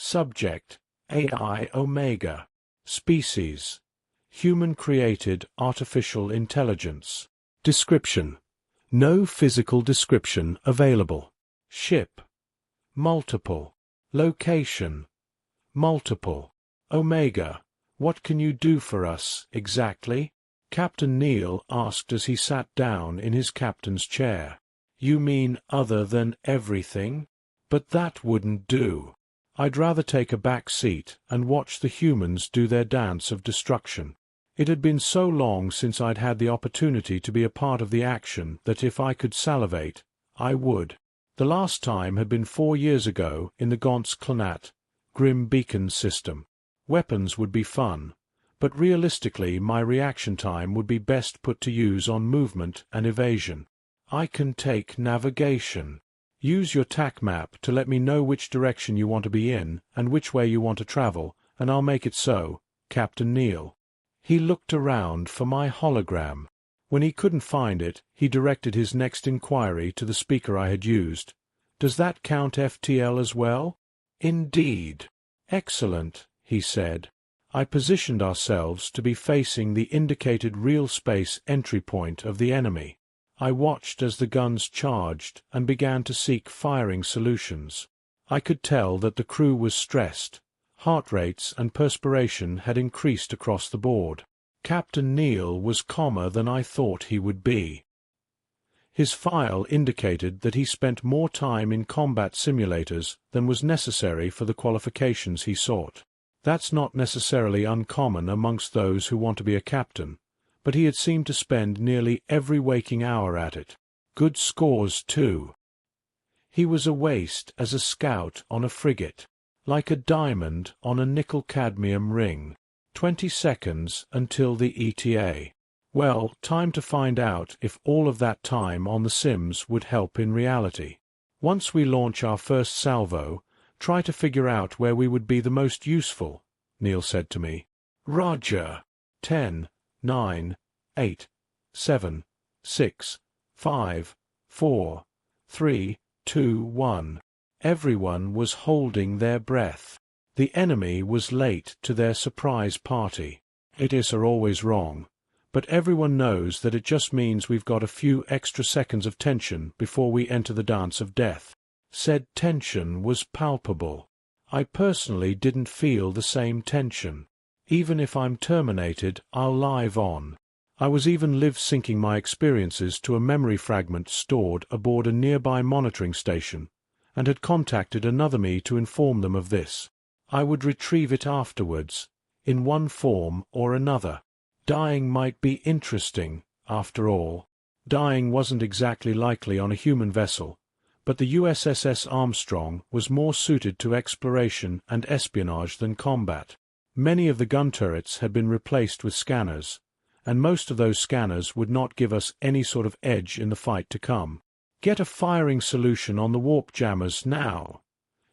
Subject: AI Omega. Species: human-created artificial intelligence. Description: no physical description available. Ship: multiple. Location: multiple. Omega: what can you do for us, exactly? Captain Neil asked as he sat down in his captain's chair. You mean other than everything? But that wouldn't do. I'd rather take a back seat and watch the humans do their dance of destruction. It had been so long since I'd had the opportunity to be a part of the action that if I could salivate, I would. The last time had been 4 years ago in the Gaunt's Clanat, Grim Beacon system. Weapons would be fun, but realistically my reaction time would be best put to use on movement and evasion. I can take navigation. Use your TAC map to let me know which direction you want to be in and which way you want to travel, and I'll make it so, Captain Neil. He looked around for my hologram. When he couldn't find it, he directed his next inquiry to the speaker I had used. Does that count FTL as well? Indeed. Excellent, he said. I positioned ourselves to be facing the indicated real space entry point of the enemy. I watched as the guns charged and began to seek firing solutions. I could tell that the crew was stressed. Heart rates and perspiration had increased across the board. Captain Neil was calmer than I thought he would be. His file indicated that he spent more time in combat simulators than was necessary for the qualifications he sought. That's not necessarily uncommon amongst those who want to be a captain, but he had seemed to spend nearly every waking hour at it. Good scores, too. He was a waste as a scout on a frigate, like a diamond on a nickel-cadmium ring. 20 seconds until the ETA. Well, time to find out if all of that time on the Sims would help in reality. Once we launch our first salvo, try to figure out where we would be the most useful, Neil said to me. Roger. 10, 9, 8, 7, 6, 5, 4, 3, 2, 1. Everyone was holding their breath. The enemy was late to their surprise party. Idiots are always wrong, but everyone knows that it just means we've got a few extra seconds of tension before we enter the dance of death. Said tension was palpable. I personally didn't feel the same tension. Even if I'm terminated, I'll live on. I was even live-syncing my experiences to a memory fragment stored aboard a nearby monitoring station, and had contacted another me to inform them of this. I would retrieve it afterwards, in one form or another. Dying might be interesting, after all. Dying wasn't exactly likely on a human vessel, but the USS Armstrong was more suited to exploration and espionage than combat. Many of the gun turrets had been replaced with scanners, and most of those scanners would not give us any sort of edge in the fight to come. "Get a firing solution on the warp jammers now,"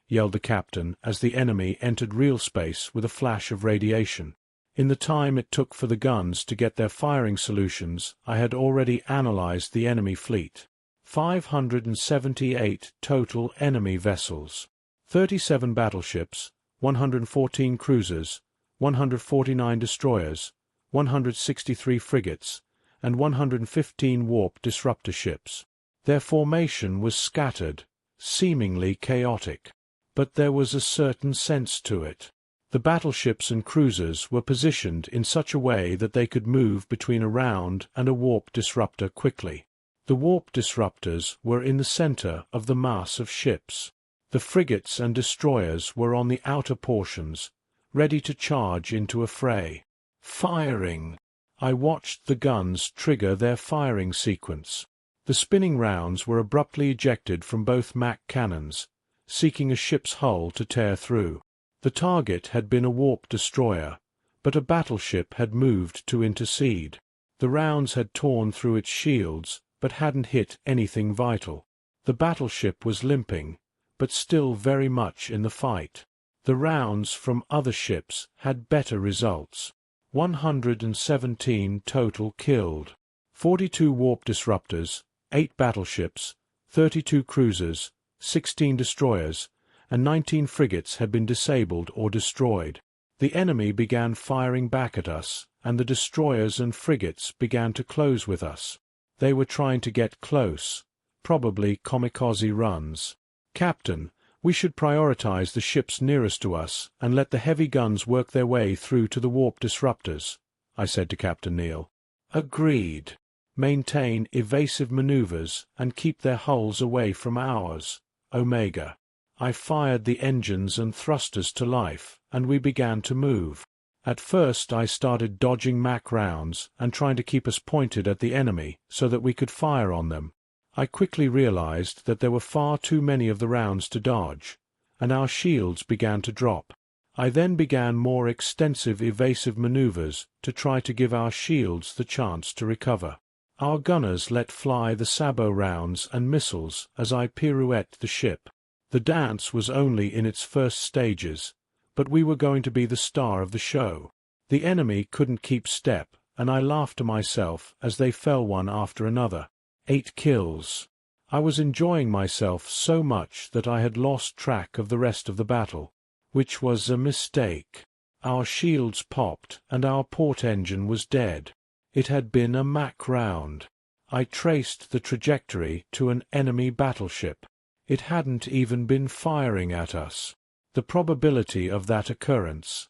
yelled the captain as the enemy entered real space with a flash of radiation. In the time it took for the guns to get their firing solutions, I had already analyzed the enemy fleet. 578 total enemy vessels. 37 battleships, 114 cruisers, 149 destroyers, 163 frigates, and 115 warp disruptor ships. Their formation was scattered, seemingly chaotic. But there was a certain sense to it. The battleships and cruisers were positioned in such a way that they could move between a round and a warp disruptor quickly. The warp disruptors were in the center of the mass of ships. The frigates and destroyers were on the outer portions, ready to charge into a fray. Firing! I watched the guns trigger their firing sequence. The spinning rounds were abruptly ejected from both Mac cannons, seeking a ship's hull to tear through. The target had been a warp destroyer, but a battleship had moved to intercede. The rounds had torn through its shields, but hadn't hit anything vital. The battleship was limping, but still very much in the fight. The rounds from other ships had better results. 117 total killed. 42 warp disruptors, 8 battleships, 32 cruisers, 16 destroyers, and 19 frigates had been disabled or destroyed. The enemy began firing back at us, and the destroyers and frigates began to close with us. They were trying to get close, probably kamikaze runs. "Captain, we should prioritize the ships nearest to us and let the heavy guns work their way through to the warp disruptors," I said to Captain Neal. "Agreed. Maintain evasive maneuvers and keep their hulls away from ours, Omega." I fired the engines and thrusters to life, and we began to move. At first I started dodging Mac rounds and trying to keep us pointed at the enemy so that we could fire on them. I quickly realized that there were far too many of the rounds to dodge, and our shields began to drop. I then began more extensive evasive maneuvers to try to give our shields the chance to recover. Our gunners let fly the sabot rounds and missiles as I pirouetted the ship. The dance was only in its first stages, but we were going to be the star of the show. The enemy couldn't keep step, and I laughed to myself as they fell one after another. 8 kills. I was enjoying myself so much that I had lost track of the rest of the battle, which was a mistake. Our shields popped, and our port engine was dead. It had been a Mac round. I traced the trajectory to an enemy battleship. It hadn't even been firing at us. The probability of that occurrence.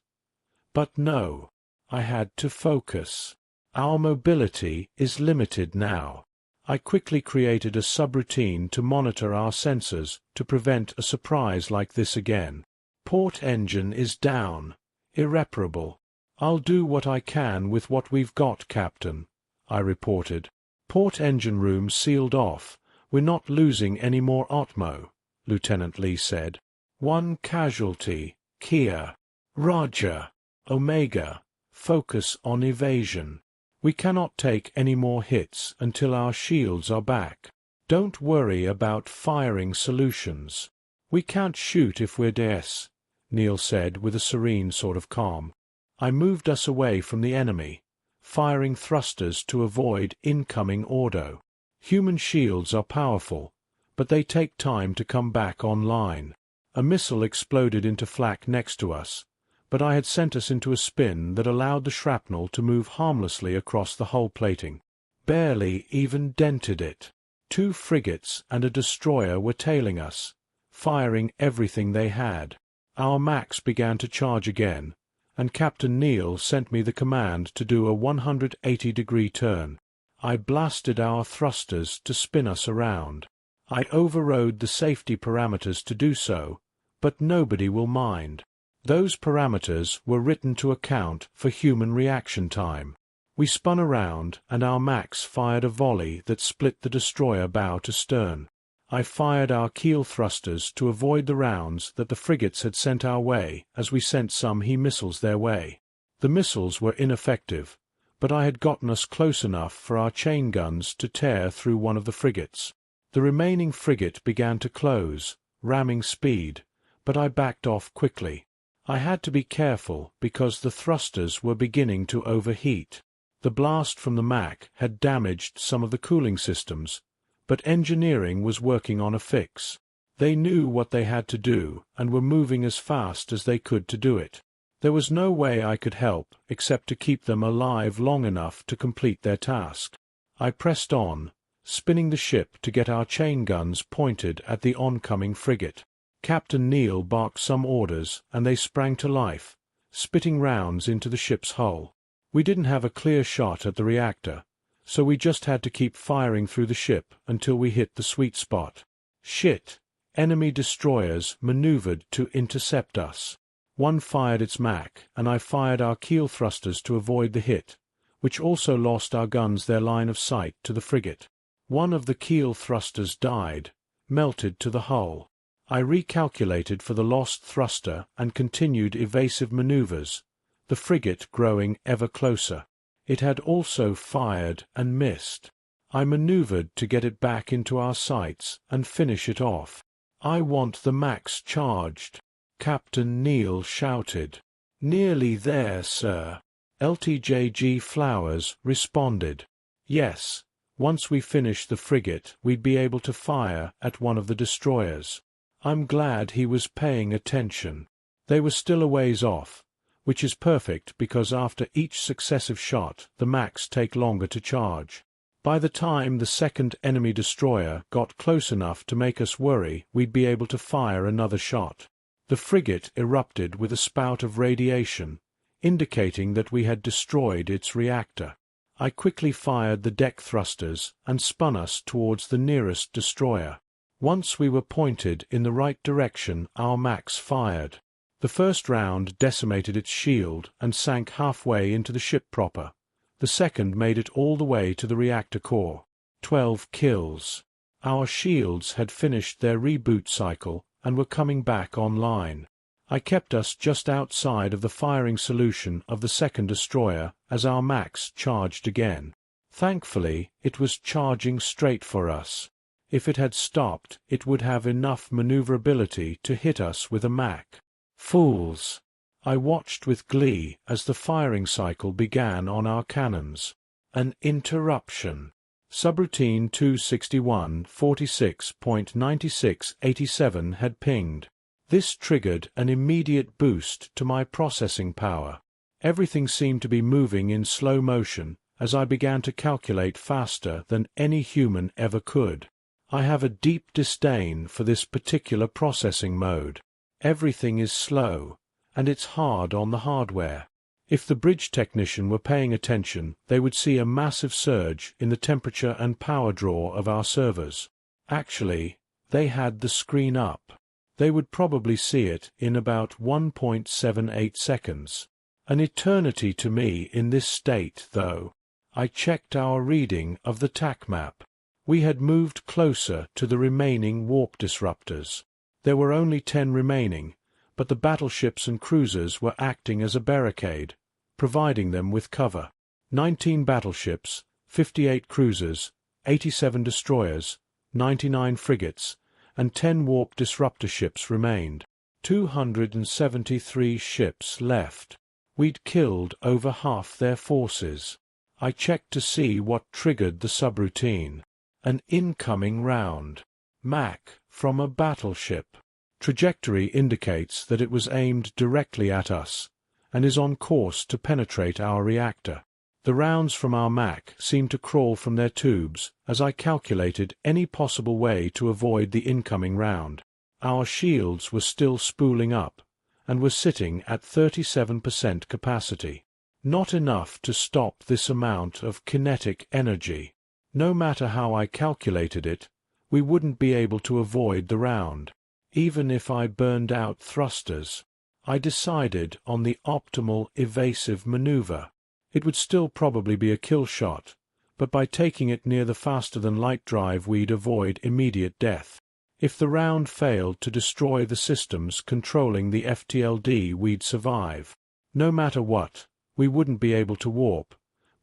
But no, I had to focus. Our mobility is limited now. I quickly created a subroutine to monitor our sensors to prevent a surprise like this again. "Port engine is down. Irreparable. I'll do what I can with what we've got, Captain," I reported. "Port engine room sealed off. We're not losing any more Otmo," Lieutenant Lee said. "1 casualty, Kia." "Roger. Omega, focus on evasion. We cannot take any more hits until our shields are back. Don't worry about firing solutions. We can't shoot if we're DS," Neil said with a serene sort of calm. I moved us away from the enemy, firing thrusters to avoid incoming ordo. Human shields are powerful, but they take time to come back online. A missile exploded into flak next to us, but I had sent us into a spin that allowed the shrapnel to move harmlessly across the hull plating. Barely even dented it. 2 frigates and a destroyer were tailing us, firing everything they had. Our Macs began to charge again, and Captain Neal sent me the command to do a 180-degree turn. I blasted our thrusters to spin us around. I overrode the safety parameters to do so, but nobody will mind. Those parameters were written to account for human reaction time. We spun around, and our Macs fired a volley that split the destroyer bow to stern. I fired our keel thrusters to avoid the rounds that the frigates had sent our way as we sent some He missiles their way. The missiles were ineffective, but I had gotten us close enough for our chain guns to tear through one of the frigates. The remaining frigate began to close, ramming speed, but I backed off quickly. I had to be careful because the thrusters were beginning to overheat. The blast from the Mac had damaged some of the cooling systems, but engineering was working on a fix. They knew what they had to do and were moving as fast as they could to do it. There was no way I could help except to keep them alive long enough to complete their task. I pressed on, spinning the ship to get our chain guns pointed at the oncoming frigate. Captain Neal barked some orders, and they sprang to life, spitting rounds into the ship's hull. We didn't have a clear shot at the reactor, so we just had to keep firing through the ship until we hit the sweet spot. Shit! Enemy destroyers maneuvered to intercept us. One fired its Mac, and I fired our keel thrusters to avoid the hit, which also lost our guns their line of sight to the frigate. One of the keel thrusters died, melted to the hull. I recalculated for the lost thruster and continued evasive maneuvers, the frigate growing ever closer. It had also fired and missed. I maneuvered to get it back into our sights and finish it off. "I want the Macs charged," Captain Neal shouted. "Nearly there, sir," LTJG Flowers responded. "Yes, once we finish the frigate we'd be able to fire at one of the destroyers." I'm glad he was paying attention. They were still a ways off, which is perfect because after each successive shot the Macs take longer to charge. By the time the second enemy destroyer got close enough to make us worry we'd be able to fire another shot, the frigate erupted with a spout of radiation, indicating that we had destroyed its reactor. I quickly fired the deck thrusters and spun us towards the nearest destroyer. Once we were pointed in the right direction, our Macs fired. The first round decimated its shield and sank halfway into the ship proper. The second made it all the way to the reactor core. 12 kills. Our shields had finished their reboot cycle and were coming back online. I kept us just outside of the firing solution of the second destroyer as our Macs charged again. Thankfully, it was charging straight for us. If it had stopped, it would have enough maneuverability to hit us with a Mac. Fools! I watched with glee as the firing cycle began on our cannons. An interruption. Subroutine 261.46.9687 had pinged. This triggered an immediate boost to my processing power. Everything seemed to be moving in slow motion as I began to calculate faster than any human ever could. I have a deep disdain for this particular processing mode. Everything is slow, and it's hard on the hardware. If the bridge technician were paying attention, they would see a massive surge in the temperature and power draw of our servers. Actually, they had the screen up. They would probably see it in about 1.78 seconds. An eternity to me in this state, though. I checked our reading of the TAC map. We had moved closer to the remaining warp disruptors. There were only 10 remaining, but the battleships and cruisers were acting as a barricade, providing them with cover. 19 battleships, 58 cruisers, 87 destroyers, 99 frigates, and 10 warp disruptor ships remained. 273 ships left. We'd killed over half their forces. I checked to see what triggered the subroutine. An incoming round. Mac from a battleship. Trajectory indicates that it was aimed directly at us, and is on course to penetrate our reactor. The rounds from our Mac seemed to crawl from their tubes as I calculated any possible way to avoid the incoming round. Our shields were still spooling up, and were sitting at 37% capacity. Not enough to stop this amount of kinetic energy. No matter how I calculated it, we wouldn't be able to avoid the round. Even if I burned out thrusters, I decided on the optimal evasive maneuver. It would still probably be a kill shot, but by taking it near the faster-than-light drive we'd avoid immediate death. If the round failed to destroy the systems controlling the FTLD, we'd survive. No matter what, we wouldn't be able to warp,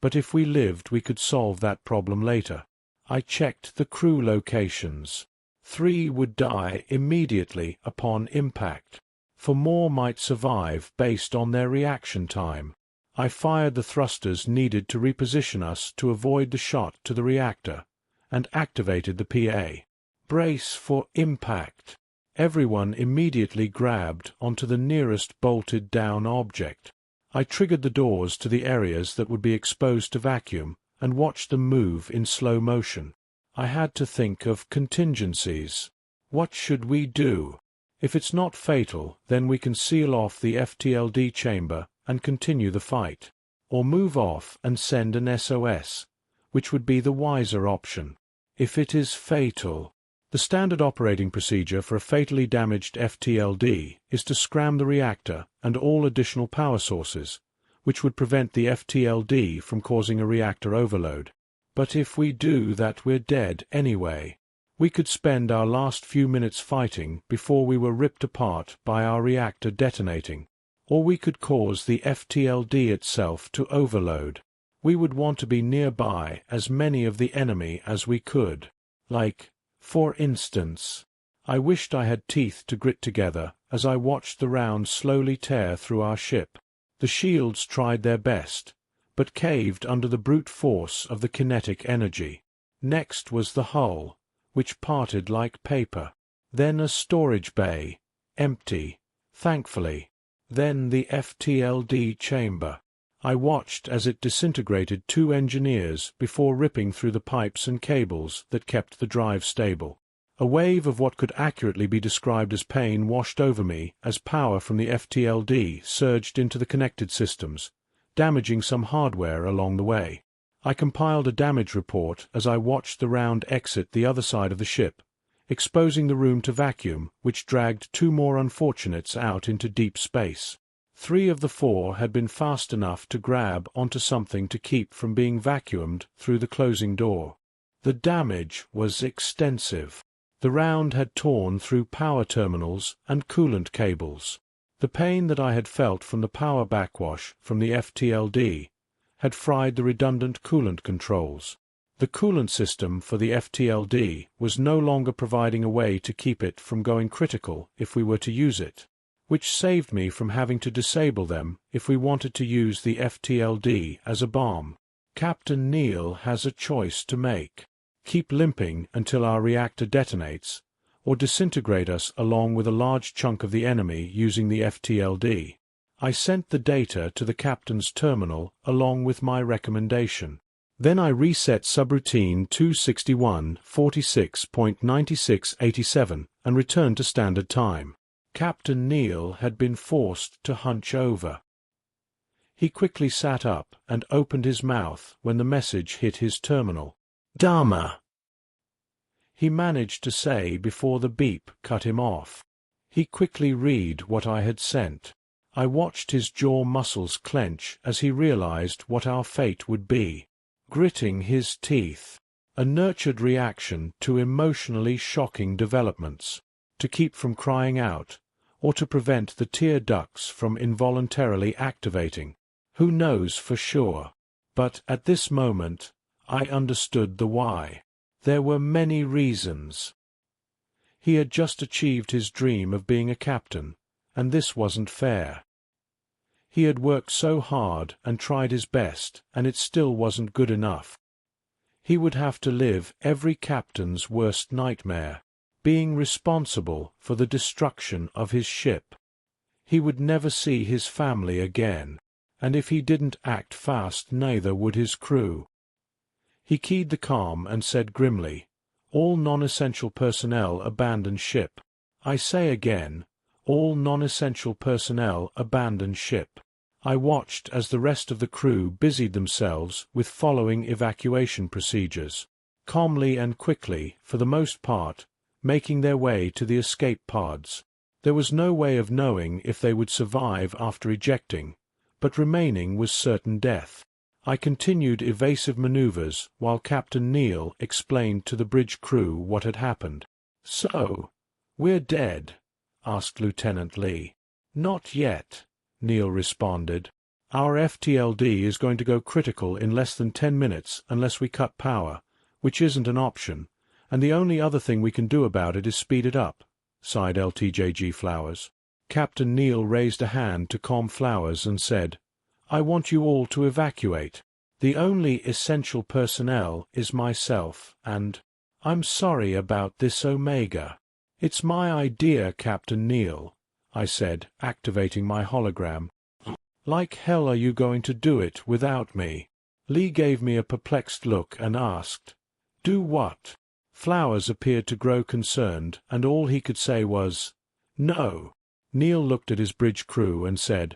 but if we lived we could solve that problem later. I checked the crew locations. 3 would die immediately upon impact. 4 more might survive based on their reaction time. I fired the thrusters needed to reposition us to avoid the shot to the reactor, and activated the PA. Brace for impact. Everyone immediately grabbed onto the nearest bolted-down object. I triggered the doors to the areas that would be exposed to vacuum and watched them move in slow motion. I had to think of contingencies. What should we do? If it's not fatal, then we can seal off the FTLD chamber and continue the fight, or move off and send an SOS, which would be the wiser option. If it is fatal, the standard operating procedure for a fatally damaged FTLD is to scram the reactor and all additional power sources, which would prevent the FTLD from causing a reactor overload. But if we do that, we're dead anyway. We could spend our last few minutes fighting before we were ripped apart by our reactor detonating. Or we could cause the FTLD itself to overload. We would want to be nearby as many of the enemy as we could. Like, for instance, I wished I had teeth to grit together as I watched the rounds slowly tear through our ship. The shields tried their best, but caved under the brute force of the kinetic energy. Next was the hull, which parted like paper. Then a storage bay, empty, thankfully. Then the FTLD chamber. I watched as it disintegrated 2 engineers before ripping through the pipes and cables that kept the drive stable. A wave of what could accurately be described as pain washed over me as power from the FTLD surged into the connected systems, damaging some hardware along the way. I compiled a damage report as I watched the round exit the other side of the ship, exposing the room to vacuum, which dragged 2 more unfortunates out into deep space. 3 of the 4 had been fast enough to grab onto something to keep from being vacuumed through the closing door. The damage was extensive. The round had torn through power terminals and coolant cables. The pain that I had felt from the power backwash from the FTLD had fried the redundant coolant controls. The coolant system for the FTLD was no longer providing a way to keep it from going critical if we were to use it, which saved me from having to disable them if we wanted to use the FTLD as a bomb. Captain Neal has a choice to make. Keep limping until our reactor detonates, or disintegrate us along with a large chunk of the enemy using the FTLD. I sent the data to the captain's terminal along with my recommendation. Then I reset subroutine 261.46.9687 and returned to standard time. Captain Neal had been forced to hunch over. He quickly sat up and opened his mouth when the message hit his terminal. "Dharma," he managed to say before the beep cut him off. He quickly read what I had sent. I watched his jaw muscles clench as he realized what our fate would be. Gritting his teeth, a nurtured reaction to emotionally shocking developments, to keep from crying out, or to prevent the tear ducts from involuntarily activating. Who knows for sure? But at this moment, I understood the why. There were many reasons. He had just achieved his dream of being a captain, and this wasn't fair. He had worked so hard and tried his best, and it still wasn't good enough. He would have to live every captain's worst nightmare, being responsible for the destruction of his ship. He would never see his family again, and if he didn't act fast, neither would his crew. He keyed the comm and said grimly, "All non-essential personnel abandon ship. I say again, all non-essential personnel abandon ship." I watched as the rest of the crew busied themselves with following evacuation procedures, calmly and quickly, for the most part, making their way to the escape pods. There was no way of knowing if they would survive after ejecting, but remaining was certain death. I continued evasive maneuvers while Captain Neal explained to the bridge crew what had happened. "So, we're dead?" asked Lieutenant Lee. "Not yet," Neal responded. "Our FTLD is going to go critical in less than 10 minutes unless we cut power, which isn't an option, and the only other thing we can do about it is speed it up," sighed LTJG Flowers. Captain Neal raised a hand to calm Flowers and said, "I want you all to evacuate. The only essential personnel is myself, and I'm sorry about this, Omega." "It's my idea, Captain Neal," I said, activating my hologram. "Like hell are you going to do it without me?" Lee gave me a perplexed look and asked, "Do what?" Flowers appeared to grow concerned, and all he could say was, "No." Neal looked at his bridge crew and said,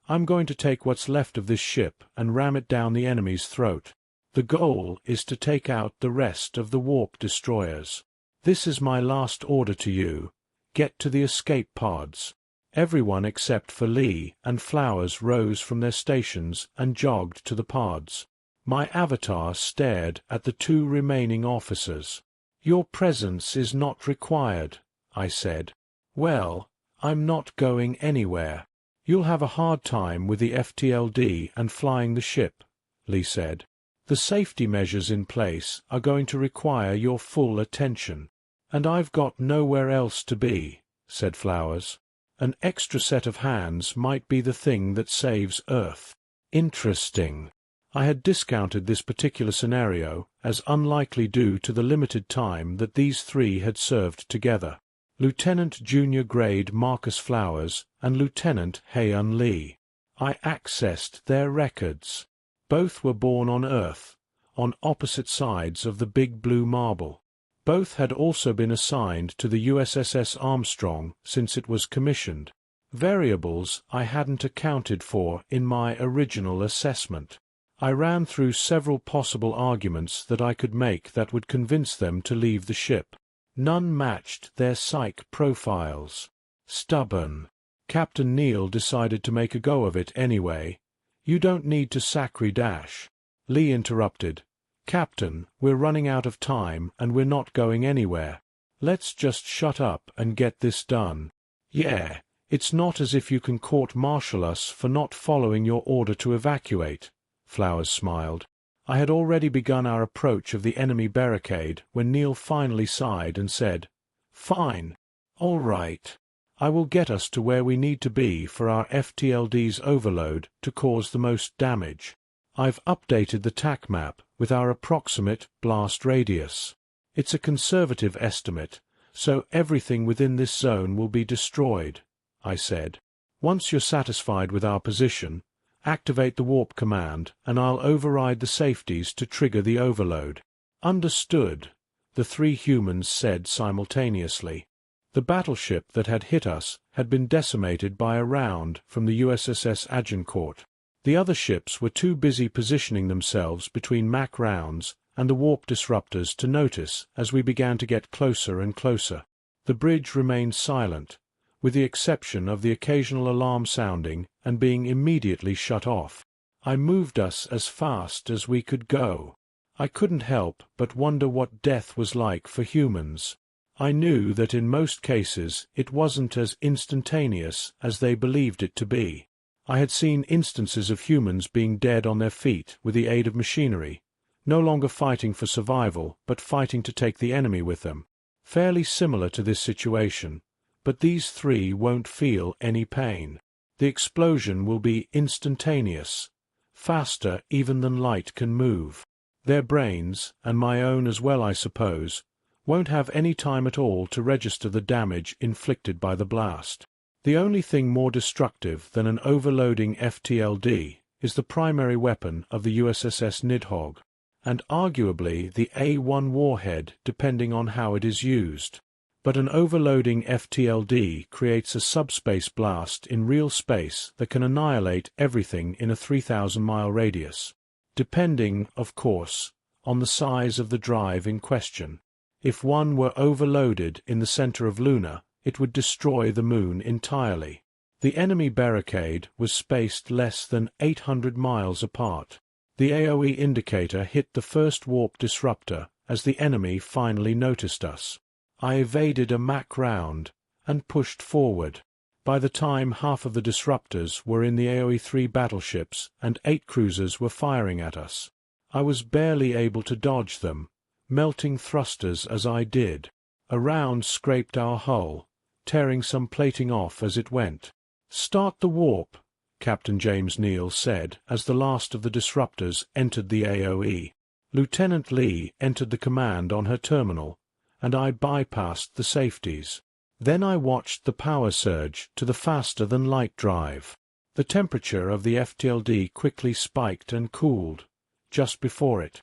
"I'm going to take what's left of this ship and ram it down the enemy's throat. The goal is to take out the rest of the warp destroyers. This is my last order to you. Get to the escape pods." Everyone except for Lee and Flowers rose from their stations and jogged to the pods. My avatar stared at the 2 remaining officers. "Your presence is not required," I said. "Well, I'm not going anywhere." "You'll have a hard time with the FTLD and flying the ship," Lee said. "The safety measures in place are going to require your full attention." "And I've got nowhere else to be," said Flowers. "An extra set of hands might be the thing that saves Earth." Interesting. I had discounted this particular scenario as unlikely due to the limited time that these 3 had served together. Lieutenant Junior Grade Marcus Flowers and Lieutenant Hae-Un Lee. I accessed their records. Both were born on Earth, on opposite sides of the Big Blue Marble. Both had also been assigned to the USS Armstrong since it was commissioned. Variables I hadn't accounted for in my original assessment. I ran through several possible arguments that I could make that would convince them to leave the ship. None matched their psych profiles. Stubborn. Captain Neal decided to make a go of it anyway. You don't need to sacri-dash. Lee interrupted. Captain, we're running out of time and we're not going anywhere. Let's just shut up and get this done. Yeah, it's not as if you can court-martial us for not following your order to evacuate. Flowers smiled. I had already begun our approach of the enemy barricade when Neal finally sighed and said, Fine. All right. I will get us to where we need to be for our FTLD's overload to cause the most damage. I've updated the TAC map with our approximate blast radius. It's a conservative estimate, so everything within this zone will be destroyed, I said. Once you're satisfied with our position, activate the warp command and I'll override the safeties to trigger the overload. Understood, the three humans said simultaneously. The battleship that had hit us had been decimated by a round from the USS Agincourt. The other ships were too busy positioning themselves between Mac rounds and the warp disruptors to notice as we began to get closer and closer. The bridge remained silent, with the exception of the occasional alarm sounding and being immediately shut off. I moved us as fast as we could go. I couldn't help but wonder what death was like for humans. I knew that in most cases it wasn't as instantaneous as they believed it to be. I had seen instances of humans being dead on their feet with the aid of machinery, no longer fighting for survival but fighting to take the enemy with them. Fairly similar to this situation, but these three won't feel any pain. The explosion will be instantaneous, faster even than light can move. Their brains, and my own as well I suppose, won't have any time at all to register the damage inflicted by the blast. The only thing more destructive than an overloading FTLD is the primary weapon of the USS Nidhogg, and arguably the A-1 warhead depending on how it is used. But an overloading FTLD creates a subspace blast in real space that can annihilate everything in a 3,000-mile radius, depending, of course, on the size of the drive in question. If one were overloaded in the center of Luna, it would destroy the moon entirely. The enemy barricade was spaced less than 800 miles apart. The AOE indicator hit the first warp disruptor as the enemy finally noticed us. I evaded a Mac round and pushed forward. By the time half of the disruptors were in the AOE-3 battleships and 8 cruisers were firing at us, I was barely able to dodge them, melting thrusters as I did. A round scraped our hull, tearing some plating off as it went. "Start the warp," Captain James Neal said as the last of the disruptors entered the AOE. Lieutenant Lee entered the command on her terminal, and I bypassed the safeties. Then I watched the power surge to the faster-than-light drive. The temperature of the FTLD quickly spiked and cooled, just before it.